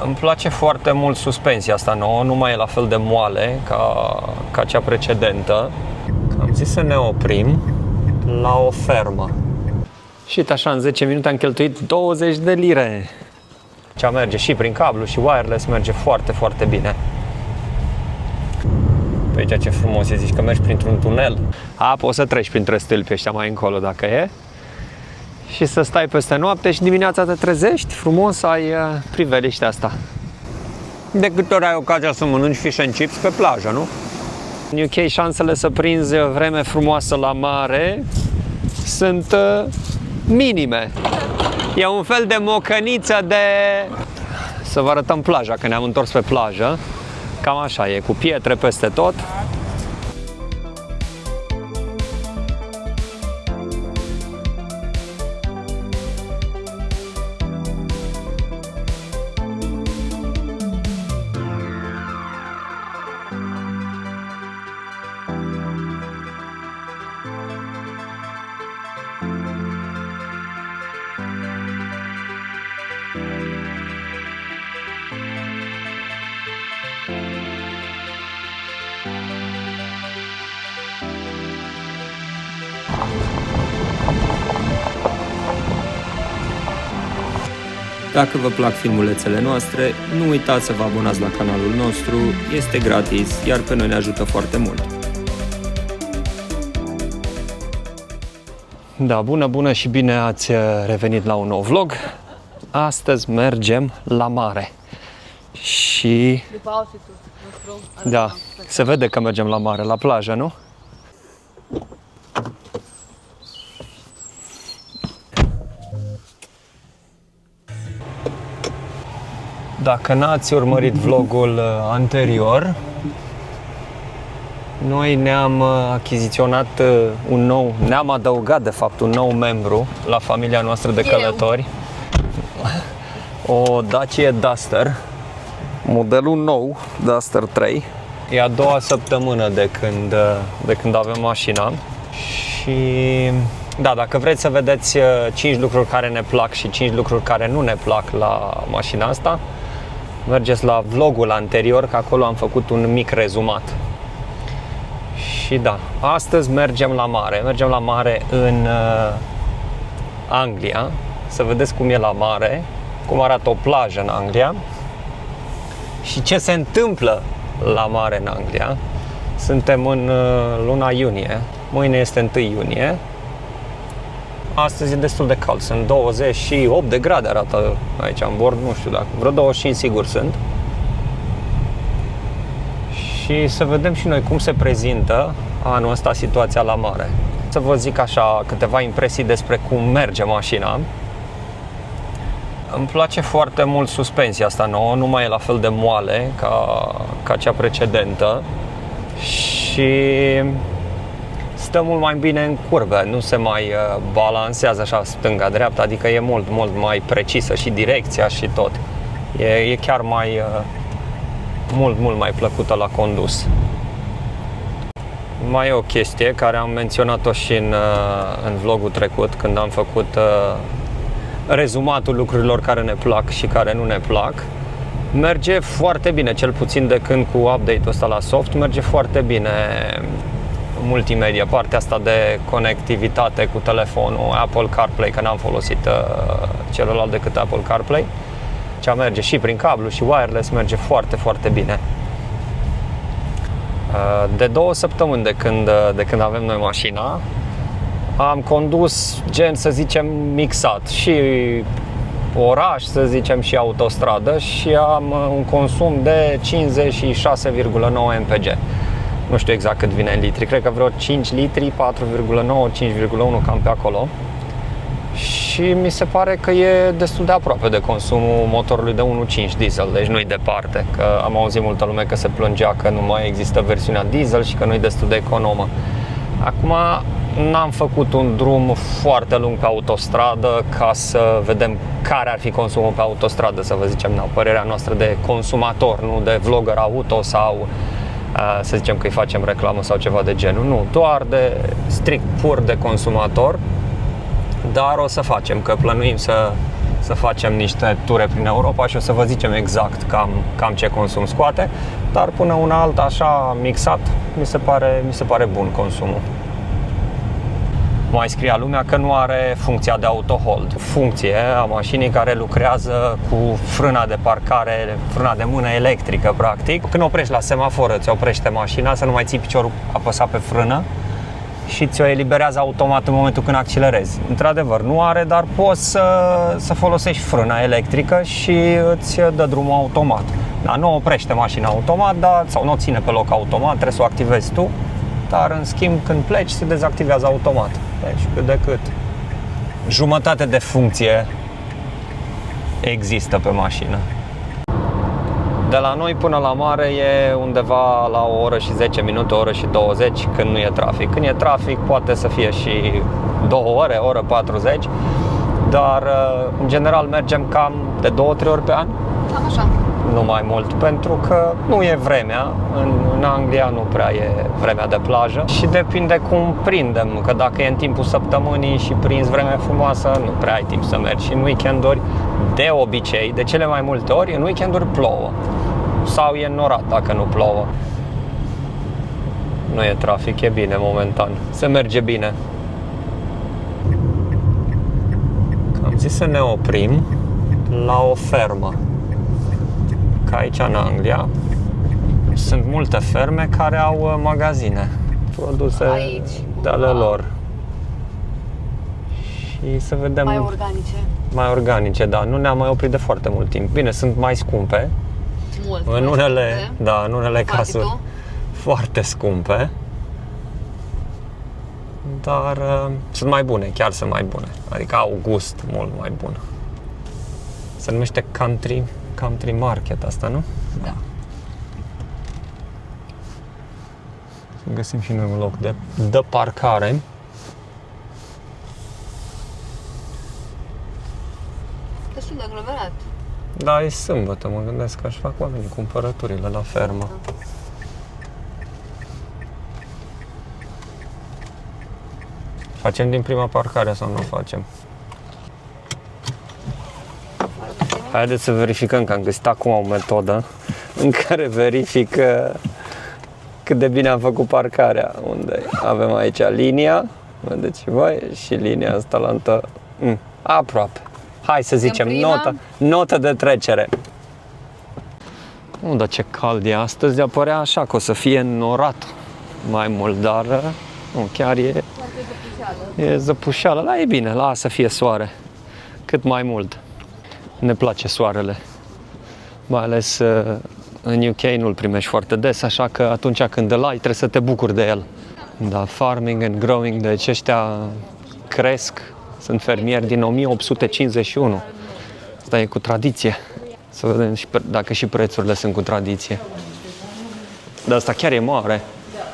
Îmi place foarte mult suspensia asta nouă, nu mai e la fel de moale ca cea precedentă. Am zis să ne oprim la o fermă. Și așa în 10 minute am cheltuit 20 de lire. Cea merge și prin cablu și wireless, merge foarte, foarte bine. Pe aici ce frumos e, zici că mergi printr-un tunel. Poți să treci printre stâlpi ăștia mai încolo dacă e. Și să stai peste noapte și dimineața te trezești frumos, ai priveliștea asta. De câte ori ai ocazia să mănânci fish and chips pe plajă, nu? În UK șansele să prinzi vreme frumoasă la mare sunt minime. E un fel de mocăniță de... Să vă arătăm plaja, că ne-am întors pe plajă. Cam așa e, cu pietre peste tot. Dacă vă plac filmulețele noastre, nu uitați să vă abonați la canalul nostru, este gratis, iar pe noi ne ajută foarte mult. Da, bună și bine ați revenit la un nou vlog. Astăzi mergem la mare. Și... Da, se vede că mergem la mare, la plajă, nu? Dacă n-ați urmărit vlogul anterior, noi ne-am achiziționat ne-am adăugat de fapt un nou membru la familia noastră de călători. O Dacia Duster, modelul nou, Duster 3. E a doua săptămână de când avem mașina. Și da, dacă vreți să vedeți 5 lucruri care ne plac și 5 lucruri care nu ne plac la mașina asta, mergeți la vlogul anterior, că acolo am făcut un mic rezumat. Și da, astăzi mergem la mare. Mergem la mare în Anglia, să vedeți cum e la mare, cum arată o plajă în Anglia și ce se întâmplă la mare în Anglia. Suntem în luna iunie, mâine este 1 iunie. Astăzi e destul de cald, sunt 28 de grade arată aici în bord, nu știu dacă, vreo 25 sigur sunt. Și să vedem și noi cum se prezintă anul ăsta situația la mare. Să vă zic așa câteva impresii despre cum merge mașina. Îmi place foarte mult suspensia asta nouă, nu mai e la fel de moale ca cea precedentă și stă mult mai bine în curbe, nu se mai balansează așa stânga-dreapta, adică e mult mai precisă și direcția și tot. E chiar mai mult mai plăcută la condus. Mai e o chestie care am menționat-o și în vlogul trecut, când am făcut rezumatul lucrurilor care ne plac și care nu ne plac. Merge foarte bine, cel puțin de când cu update-ul ăsta la soft, merge foarte bine multimedia, partea asta de conectivitate cu telefonul, Apple CarPlay, că n-am folosit celălalt decât Apple CarPlay. Cea merge și prin cablu și wireless, merge foarte, foarte bine. De 2 săptămâni de când avem noi mașina, am condus gen, să zicem, mixat, și oraș, să zicem, și autostradă, și am un consum de 56,9 mpg. Nu știu exact cât vine în litri, cred că vreo 5 litri, 4,9, 5,1, cam pe acolo. Și mi se pare că e destul de aproape de consumul motorului de 1.5 diesel, deci nu-i departe, că am auzit multă lume că se plângea că nu mai există versiunea diesel și că nu-i destul de economă. Acum n-am făcut un drum foarte lung pe autostradă ca să vedem care ar fi consumul pe autostradă, să vă zicem, părerea noastră de consumator, nu de vlogger auto sau să zicem că îi facem reclamă sau ceva de genul, nu, doar de strict pur de consumator. Dar o să facem, că plănuim să facem niște ture prin Europa și o să vă zicem exact cam ce consum scoate, dar până una alta, așa mixat, mi se pare bun consumul. Mai scria lumea că nu are funcția de auto-hold, funcție a mașinii care lucrează cu frâna de parcare, frâna de mână electrică, practic. Când oprești la semafor, îți oprește mașina, să nu mai ții piciorul apăsat pe frână și ți-o eliberează automat în momentul când accelerezi. Într-adevăr, nu are, dar poți să folosești frâna electrică și îți dă drumul automat. Da, nu oprește mașina automat, sau nu o ține pe loc automat, trebuie să o activezi tu, dar în schimb când pleci se dezactivează automat. Deci cât de cât jumătate de funcție există pe mașină. De la noi până la mare e undeva la o oră și 10 minute, o oră și 20 când nu e trafic. Când e trafic poate să fie și 2 ore, o oră 40, dar în general mergem cam de 2-3 ori pe an. Cam așa. Nu mai mult, pentru că nu e vremea. În Anglia nu prea e vremea de plajă și depinde cum prindem, că dacă e în timpul săptămânii și prinzi vremea frumoasă, nu prea ai timp să mergi. Și în weekenduri, de obicei, de cele mai multe ori, în weekenduri plouă sau e înnorat dacă nu plouă. Nu e trafic, e bine momentan, se merge bine. Am zis să ne oprim la o fermă. Aici în Anglia sunt multe ferme care au magazine, produse aici, de ale lor. Și să vedem... Mai organice. Mai organice, da. Nu ne-am mai oprit de foarte mult timp. Bine, sunt mai scumpe. Mult. În unele, da, în unele cazuri foarte scumpe. Dar sunt mai bune, chiar sunt mai bune. Adică au gust mult mai bun. Se numește Country Market asta, nu? Da. Să găsim și noi un loc de parcare. Destul de aglomerat. Da, e sâmbătă, mă gândesc că aș fac oamenii cumpărăturile la fermă. Facem din prima parcare sau nu facem? Haideți să verificăm, că am găsit acum o metodă în care verific cât de bine am făcut parcarea. Unde avem aici linia, vedeți voi, și linia asta aproape. Hai să zicem notă de trecere. Nu, dar ce cald e astăzi, de-a părea așa că o să fie înnorat mai mult, dar nu, chiar e zăpușeală, dar e bine, lasă să fie soare cât mai mult. Ne place soarele, mai ales în UK nu-l primești foarte des, așa că atunci când îl ai trebuie să te bucuri de el. Da, farming and growing, deci ăștia cresc, sunt fermieri din 1851. Asta e cu tradiție. Să vedem dacă și prețurile sunt cu tradiție. Dar asta chiar e mare.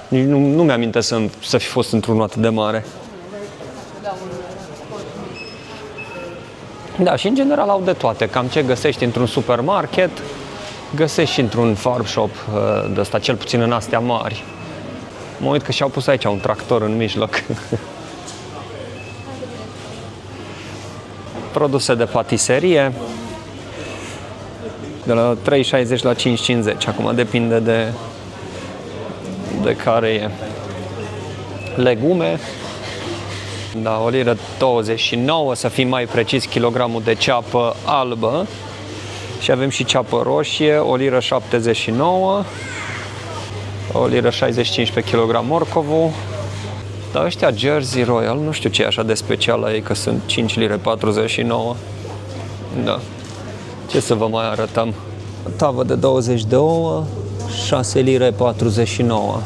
Nu mi-aminte să fi fost într-unul atât de mare. Da, și în general au de toate. Cam ce găsești într-un supermarket, găsești și într-un farm shop de ăsta, cel puțin în astea mari. Mă uit că și-au pus aici un tractor în mijloc. Produse de patiserie, de la 3,60 la 5,50. Acum depinde de care e. Legume, da, o liră 29, să fim mai precis, kilogramul de ceapă albă. Și avem și ceapă roșie, o liră 79, o liră 65 pe kilogram morcovul. Dar ăștia Jersey Royal, nu știu ce e așa de special la ei, că sunt 5 lire 49. Da. Ce să vă mai arătăm? Tavă de 20 de ouă, 6 lire 49.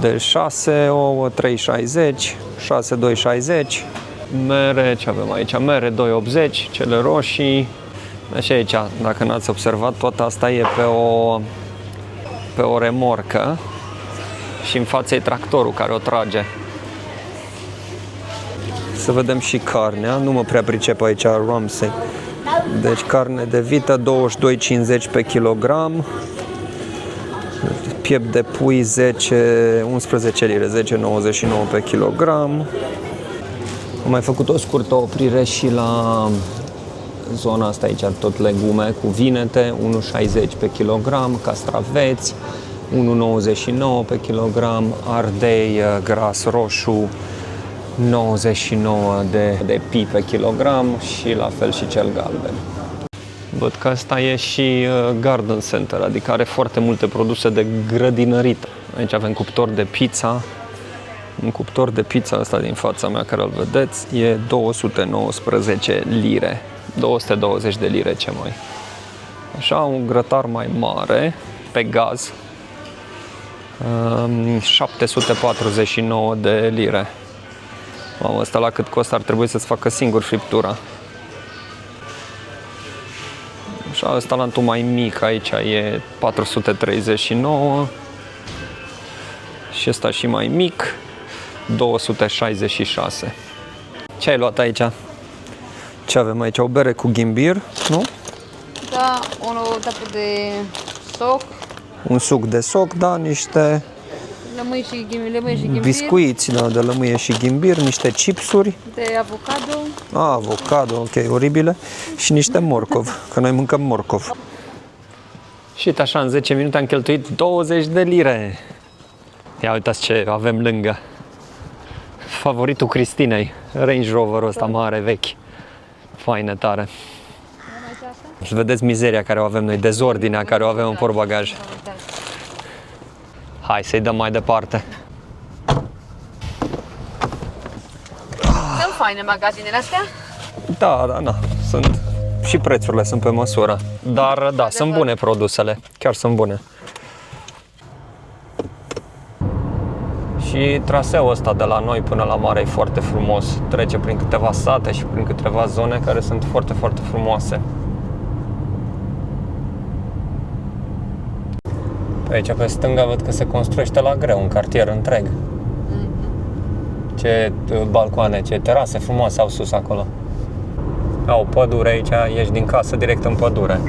De 6 ouă, 3,60, 6, 2,60. Mere, ce avem aici? Mere 2,80, cele roșii. Așa aici, dacă n-ați observat, tot asta e pe o remorcă și în față e tractorul care o trage. Să vedem și carnea, nu mă prea pricep aici, Ramsey. Deci carne de vită 22,50 pe kilogram. Piept de pui 11 lire, 10,99 pe kilogram. Am mai făcut o scurtă oprire și la zona asta aici, tot legume cu vinete, 1,60 pe kilogram, castraveți, 1,99 pe kilogram, ardei gras roșu, 99 de pi pe kilogram și la fel și cel galben. Văd că asta e și garden center, adică are foarte multe produse de grădinărit. Aici avem cuptor de pizza. Un cuptor de pizza ăsta din fața mea, care îl vedeți, e 219 lire. 220 de lire ce mai. Așa, un grătar mai mare, pe gaz, 749 de lire. Mamă, ăsta la cât costă ar trebui să-ți facă singur friptura. Așa, ăsta la mai mic aici e 439 și ăsta și mai mic 266. Ce ai luat aici? Ce avem aici? O bere cu ghimbir, nu? Da, o dată de soc, Un suc de soc, da, niște lămâi și ghimbir, biscuiți, da, de lămâie și ghimbir, niște chipsuri, de avocado. avocado, ok, oribile, și niște morcov, că noi mâncăm morcov. Și așa, în 10 minute am cheltuit 20 de lire. Ia uitați ce avem lângă. Favoritul Cristinei, Range Rover-ul ăsta mare, vechi. Faină, tare. Și vedeți mizeria care o avem noi, dezordinea care o avem în portbagaj. Hai să-i dăm mai departe. Sunt faine magazinele astea? Da, sunt. Și prețurile sunt pe măsură. Dar da, sunt bune produsele, chiar sunt bune. Și traseul ăsta de la noi până la mare e foarte frumos. Trece prin câteva sate și prin câteva zone care sunt foarte, foarte frumoase. Pe aici, pe stânga, văd că se construiește la greu un cartier întreg. Ce balcoane, ce terase frumoase au sus acolo. Au pădure aici, ieși din casă direct în pădure.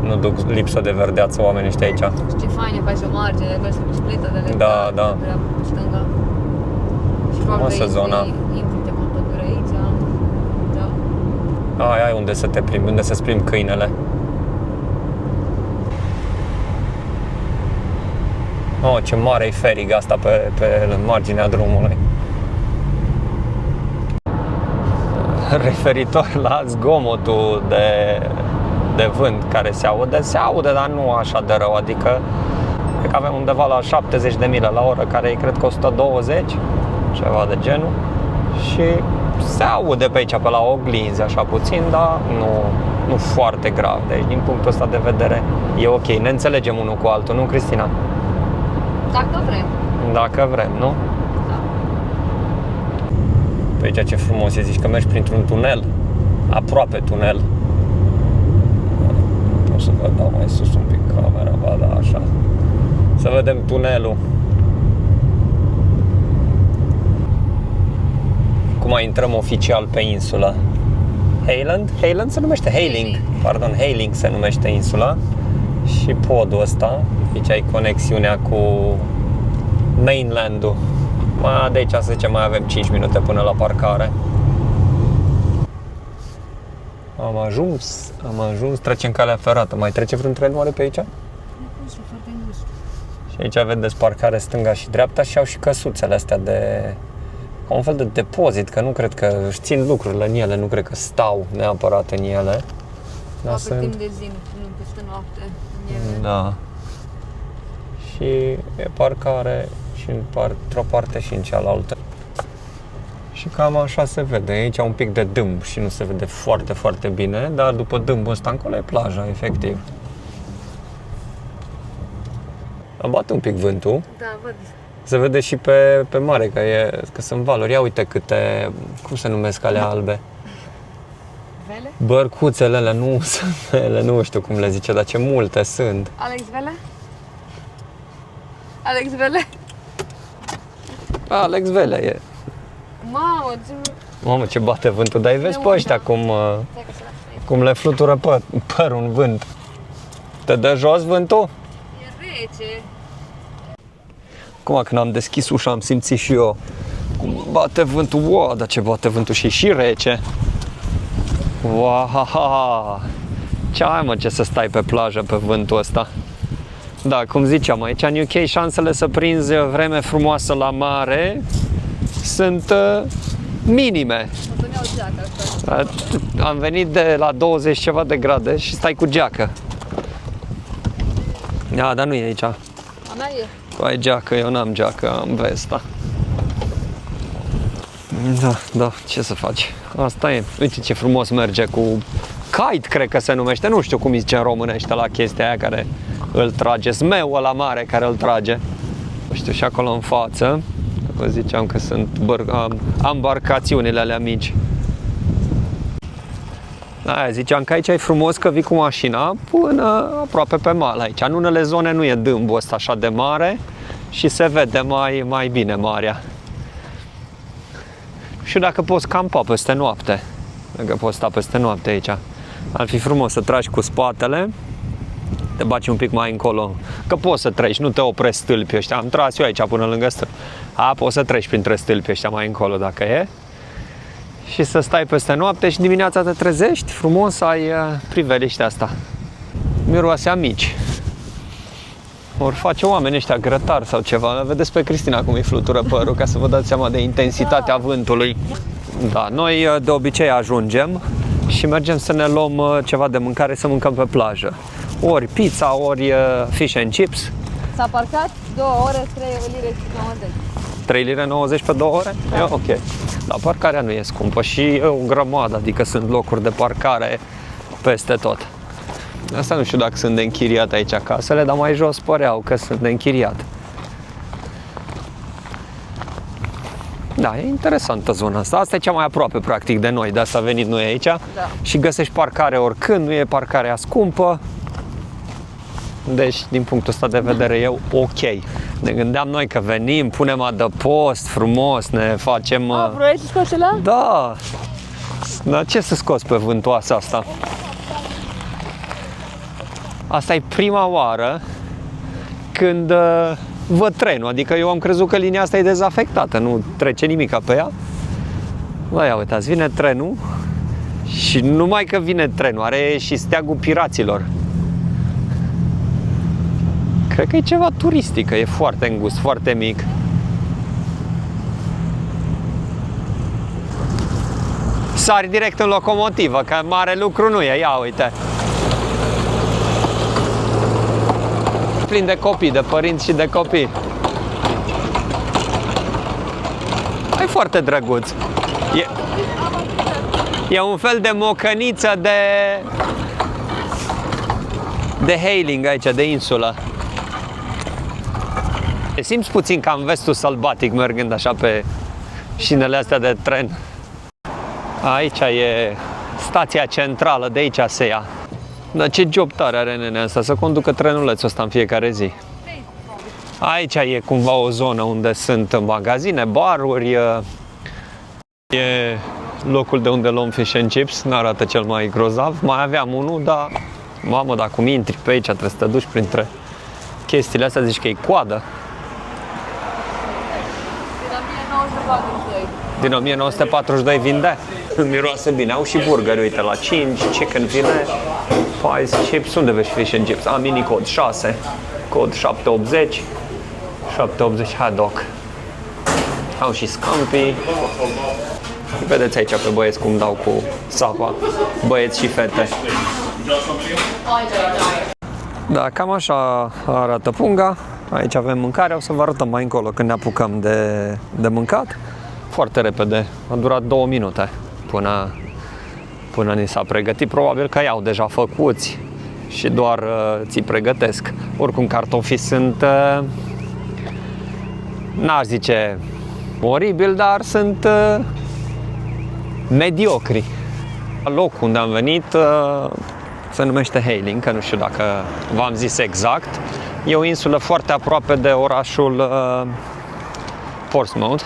Nu duc lipsă de verdeață oamenii ăștia aici. Ce faine, faci o margine, acolo se bicicletă de lector. Da, da. Pe stânga. Și probabil că zona. intri de pe pădure aici. Da. Ai unde să te plimbi, unde să-ți plimbi câinele. Oh, ce mare e ferig asta pe marginea drumului. Referitor la zgomotul de vânt care se aude, dar nu așa de rău, adică cred că avem undeva la 70 de mile la oră, care e cred că 120, ceva de genul, și se aude pe aici, pe la oglinzi, așa puțin, dar nu foarte grav. Deci, din punctul ăsta de vedere, e ok. Ne înțelegem unul cu altul, nu, Cristina? Dacă vrem. Dacă vrem, nu? Da. Pe aici ce frumos e, zici că mergi printr-un tunel, aproape tunel. O să vă dau mai sus un pic camera, ba da, așa. Să vedem tunelul. Acum intrăm oficial pe insulă. Hayland se numește? Hailing. Pardon, Hailing se numește insula. Și podul ăsta, aici ai conexiunea cu mainland-ul. De aici să zicem mai avem 5 minute până la parcare. Am ajuns, trecem calea ferată. Mai trece vreun tren oare pe aici? Și aici vedeți parcare stânga și dreapta și au și căsuțele astea ca un fel de depozit, că nu cred că își țin lucrurile în ele, nu cred că stau neapărat în ele. Dar pe timp de zi, nu peste noapte. Da. Și e parcare și într-o parte și în cealaltă. Și cam așa se vede. Aici un pic de dâmb și nu se vede foarte, foarte bine, dar după dâmbul ăsta încolo e plaja, efectiv. Am bate un pic vântul. Da, văd. Se vede și pe mare că sunt valuri. Ia uite câte, cum se numesc alea albe? Vele? Bărcuțele alea, nu sunt vele, nu știu cum le zice, dar ce multe sunt. Alex Vele? Alex Vele? Alex Vele e. Mamă, ce bate vântul, dar îi vezi pe ăștia cum le flutură părul în vânt. Te dă jos vântul? E rece. Acum când am deschis ușa am simțit și eu Cum bate vântul, wow, dar ce bate vântul și rece. Wow, ce ai mă ce să stai pe plajă pe vântul ăsta. Da, cum ziceam, aici în UK șansele să prinzi vreme frumoasă la mare sunt minime. Am venit de la 20 ceva de grade și stai cu geacă. Da, dar nu e aici. A mea e. Tu ai geacă, eu n-am geacă, am vesta. Da, ce să faci? Asta e. Uite ce frumos merge cu kite, cred că se numește. Nu știu cum îi zice în românește la chestia aia care îl trage. Zmeul ăla mare care îl trage. Nu știu, și acolo în față, vă ziceam că sunt ambarcațiunile alea mici. Aia, ziceam că aici e frumos că vii cu mașina până aproape pe mal aici. În unele zone nu e dâmbul ăsta așa de mare și se vede mai bine marea. Și dacă poți campa peste noapte, dacă poți sta peste noapte aici, ar fi frumos să tragi cu spatele, te baci un pic mai încolo, că poți să treci, nu te opresc stâlpii ăștia. Am tras eu aici până lângă stâlpi. Poți să treci printre stâlpii ăștia mai încolo dacă e. Și să stai peste noapte și dimineața te trezești, frumos, ai priveliștea asta. Miroase a mici. Ori face oamenii ăștia grătari sau ceva. Vedeți pe Cristina cum îi flutură părul, ca să vă dați seama de intensitatea vântului. Da, noi de obicei ajungem și mergem să ne luăm ceva de mâncare să mâncăm pe plajă. Ori pizza, ori fish and chips. S-a parcat 2 ore, 3 lire și 90. 3 lire 90 pe 2 ore? Da. E ok. Dar parcarea nu e scumpă și e o grămadă, adică sunt locuri de parcare peste tot. Asta nu știu dacă sunt de închiriat aici casele, dar mai jos păreau că sunt de închiriat. Da, e interesantă zona asta. Asta e cea mai aproape, practic, de noi. De asta a venit noi aici. Da. Și găsești parcare oricând, nu e parcarea scumpă. Deci, din punctul ăsta de vedere, e ok. Ne gândeam noi că venim, punem adăpost frumos, ne facem... vrei să scoți ăla? Da! Dar ce să scoți pe vântoasa asta? Asta e prima oară când văd trenul, adică eu am crezut că linia asta e dezafectată, nu trece nimic pe ea. Bă, ia uitați, vine trenul și numai că vine trenul, are și steagul piraților. Cred că e ceva turistic, e foarte îngust, foarte mic. Sari direct în locomotivă, că mare lucru nu e, ia uite. Plin de copii, de părinți și de copii. E foarte drăguț. E un fel de mocăniță de hailing aici, de insulă. Te simți puțin ca în vestul sălbatic mergând așa pe șinele astea de tren. Aici e stația centrală, de aici se ia. Dar ce job tare are nenea asta, să conducă trenulețul ăsta în fiecare zi. Aici e cumva o zonă unde sunt magazine, baruri, e locul de unde luăm fish and chips, nu arată cel mai grozav. Mai aveam unul, dar, mamă, dacă cum intri pe aici, trebuie să te duci printre chestiile astea, zici că e coadă. Din 1942 vinde? Miroase bine, au și burgeri, uite, la 5, chicken filet, pies, chips, unde vezi fish and chips? Mini cod 6, cod 780, 780 hot dog. Au și scampi. Vedeți aici pe băieți cum dau cu sapa, băieți și fete. Da, cam așa arată punga. Aici avem mâncare, o să vă arătăm mai încolo când ne apucăm de mâncat. Foarte repede, a durat 2 minute până ni s-a pregătit. Probabil că i-au deja făcuți și doar ți pregătesc. Oricum cartofii sunt, n-aș zice oribil, dar sunt mediocri. Locul unde am venit se numește Hayling, că nu știu dacă v-am zis exact. E o insulă foarte aproape de orașul Portsmouth,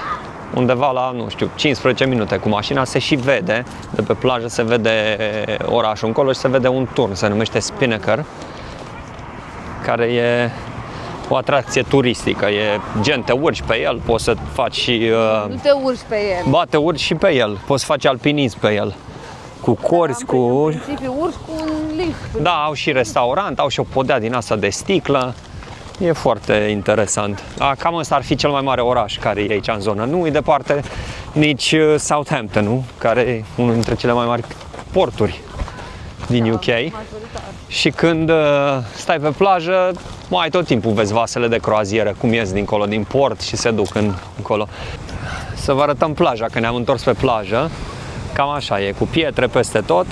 undeva la, nu știu, 15 minute cu mașina. Se și vede, de pe plajă se vede orașul încolo și se vede un turn, se numește Spinnaker, care e o atracție turistică. E gen, te urci pe el, poți să faci și... Nu te urci pe el. Ba, te urci și pe el, poți să faci alpinism pe el. Cu corzi, cu... În principiu urci cu un lift. Da, au și restaurant, au și o podea din asta de sticlă. E foarte interesant. Cam ăsta ar fi cel mai mare oraș care e aici în zonă. Nu e departe nici Southampton, care e unul dintre cele mai mari porturi din UK. Și când stai pe plajă, mai tot timpul vezi vasele de croazieră cum ies dincolo din port și se duc încolo. Să vă arătăm plaja, că ne-am întors pe plajă. Cam așa e, cu pietre peste tot.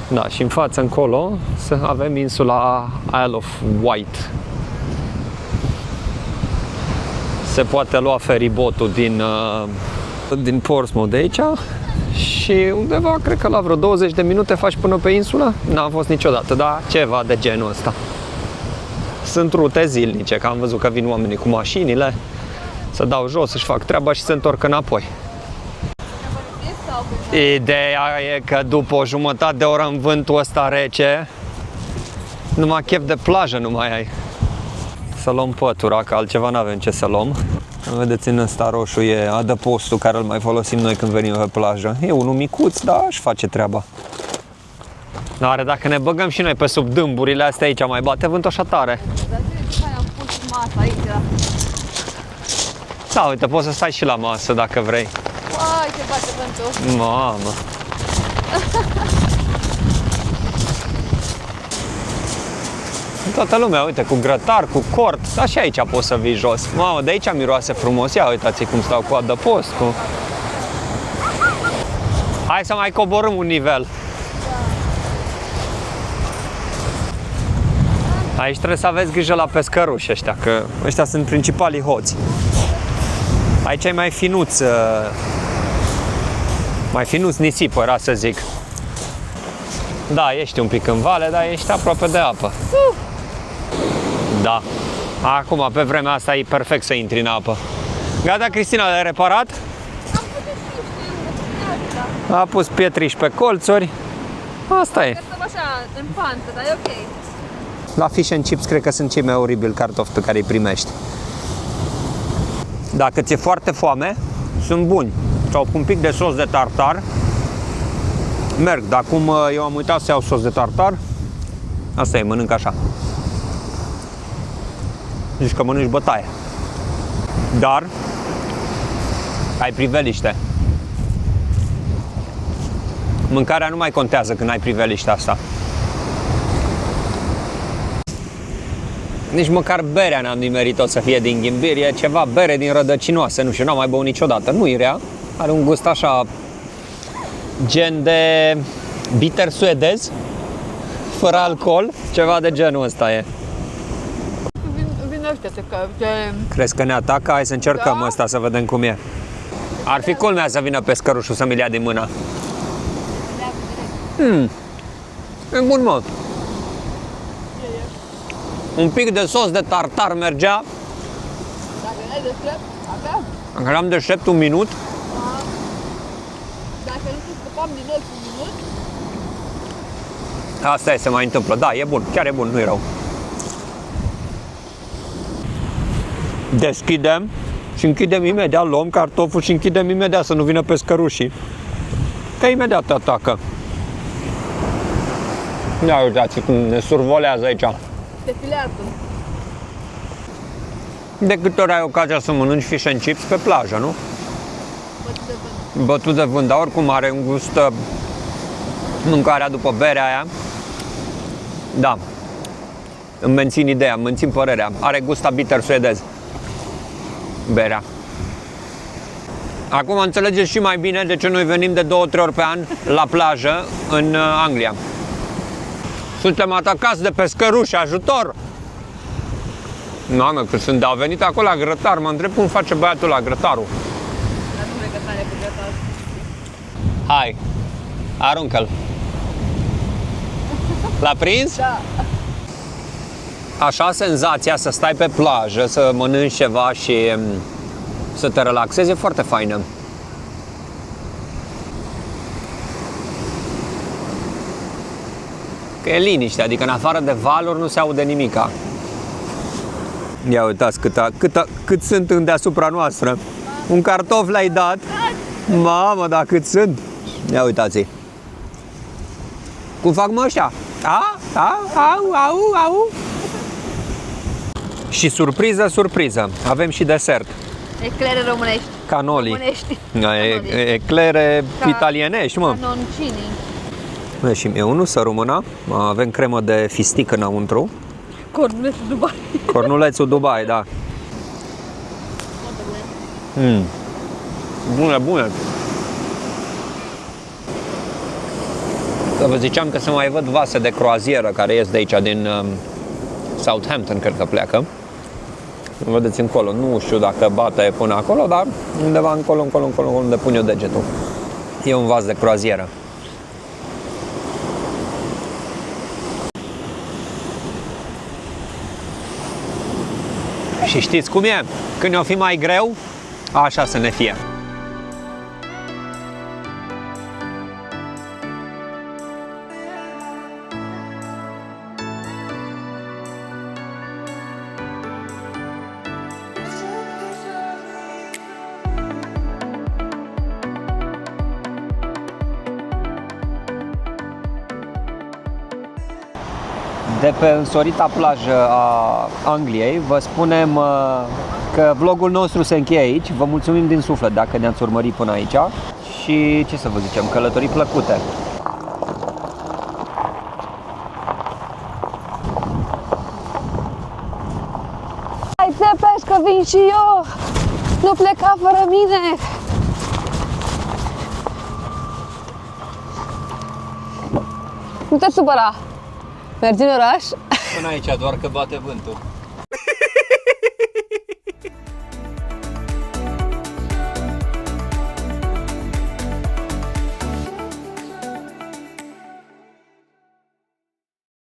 Da, și în față încolo să avem insula Isle of Wight. Se poate lua feribotul din Portsmouth de aici și undeva, cred că la vreo 20 de minute faci până pe insulă. N-am fost niciodată, dar ceva de genul ăsta. Sunt rute zilnice, că am văzut că vin oamenii cu mașinile, să dau jos, să-și fac treaba și se întorc înapoi. Ideea e că după o jumătate de oră în vântul ăsta rece, numai chef de plajă nu mai ai. Să luăm pătura, că altceva n-avem ce să luăm. Vedeți, în ăsta roșu e adăpostul care îl mai folosim noi când venim pe plajă. E unul micuț, dar își face treaba. Dar dacă ne băgăm și noi pe sub dâmburile astea aici, mai bate vântul așa tare. Dar ce am pus masa aici? Da, uite, poți să stai și la masă dacă vrei. Uai, ce bate vântul! Mamă! Toată lumea, uite, cu grătar, cu cort, dar și aici poți să vii jos. Mamă, de aici miroase frumos. Ia uitați cum stau cu adăpost, cu... Hai să mai coborâm un nivel. Aici trebuie să aveți grijă la pescăruși ăștia, că ăștia sunt principalii hoți. Aici e mai finuț nisip, era să zic. Da, ești un pic în vale, dar ești aproape de apă. Da. Acum, pe vremea asta, e perfect să intri în apă. Gata, Cristina, le-ai reparat? A pus pietriși pe colțuri. Asta e. Stăm așa, în pantă, dar e ok. La fish and chips cred că sunt cei mai oribili cartofi pe care îi primești. Dacă ți-e foarte foame, sunt buni. Sau cu un pic de sos de tartar, merg. Dar acum eu am uitat să iau sos de tartar, asta e, mănânc așa. Zici că mănânci bătaie. Dar ai priveliște. Mâncarea nu mai contează când ai priveliște asta. Nici măcar berea n-am nimerit-o să fie din ghimbir, e ceva bere din rădăcinoase, nu știu, n-am mai băut niciodată. Nu e rea, are un gust așa, gen de bitter suedez, fără alcool, ceva de genul ăsta e. Vin ăștia, Crezi că ne atacă? Hai să încercăm Da. ăsta să vedem cum e. Ar fi culmea să vină pescărușul să mi-l ia din mână. E bun, mă. Un pic de sos de tartar mergea. Dacă n-ai deștept, avea. Dacă eram deștept un minut. Dacă nu te scăpam din ochi un minut, Asta e, se mai întâmplă. Da, e bun, chiar e bun, nu e rău. Deschidem și închidem imediat, luăm cartoful și închidem imediat să nu vină pescărușii. Că imediat atacă. Ia uitați cum ne survolează aici. te filează. De câte ori ai ocazia să mănânci fish and chips pe plajă, nu? Bătut de vânt. Bătut de vânt, dar oricum are un gust, mâncarea după berea aia. Da. Îmi mențin ideea, îmi mențin părerea. Are gust a bitter suedez. Berea. Acum înțelegeți și mai bine de ce noi venim de 2-3 ori pe an la plajă în Anglia. Suntem atacați de pescăruși, ajutor! Mamă, că sunt, a venit acolo la grătar, mă întreb cum face băiatul la grătarul. Dar nu că tare cu grătar. Hai, aruncă-l. L-a prins? Da. Așa, senzația să stai pe plajă, să mănânci ceva și să te relaxezi e foarte faină. Că e liniște, adică în afară de valuri nu se aude nimica. Ia uitați cât sunt în deasupra noastră. Un cartof l-ai dat? Mamă, dar cât sunt? Ia uitați-i. Cum fac mă ăștia? Au. Și surpriză, avem și desert. Eclere românești. Canoli. Românești. Eclere italienești, mă. Canoncini. Bă, și mie unul să rămână. Avem cremă de fistic înăuntru. Cornulețul Dubai. Cornulețul Dubai, da. Bune. Că vă ziceam că să mai văd vase de croazieră care ies de aici, din Southampton, cred că pleacă. Vedeți încolo, nu știu dacă bate până acolo, dar undeva încolo, unde pun eu degetul. E un vas de croazieră. Și știți cum e? Când ne-o fi mai greu, așa să ne fie. De pe însorita plajă a Angliei vă spunem că vlogul nostru se încheie aici. Vă mulțumim din suflet dacă ne-ați urmărit până aici și ce să vă zicem, călătorii plăcute! Hai, țepești că vin și eu! Nu pleca fără mine! Nu te supăra! Mergi în oraș? Până aici, doar că bate vântul.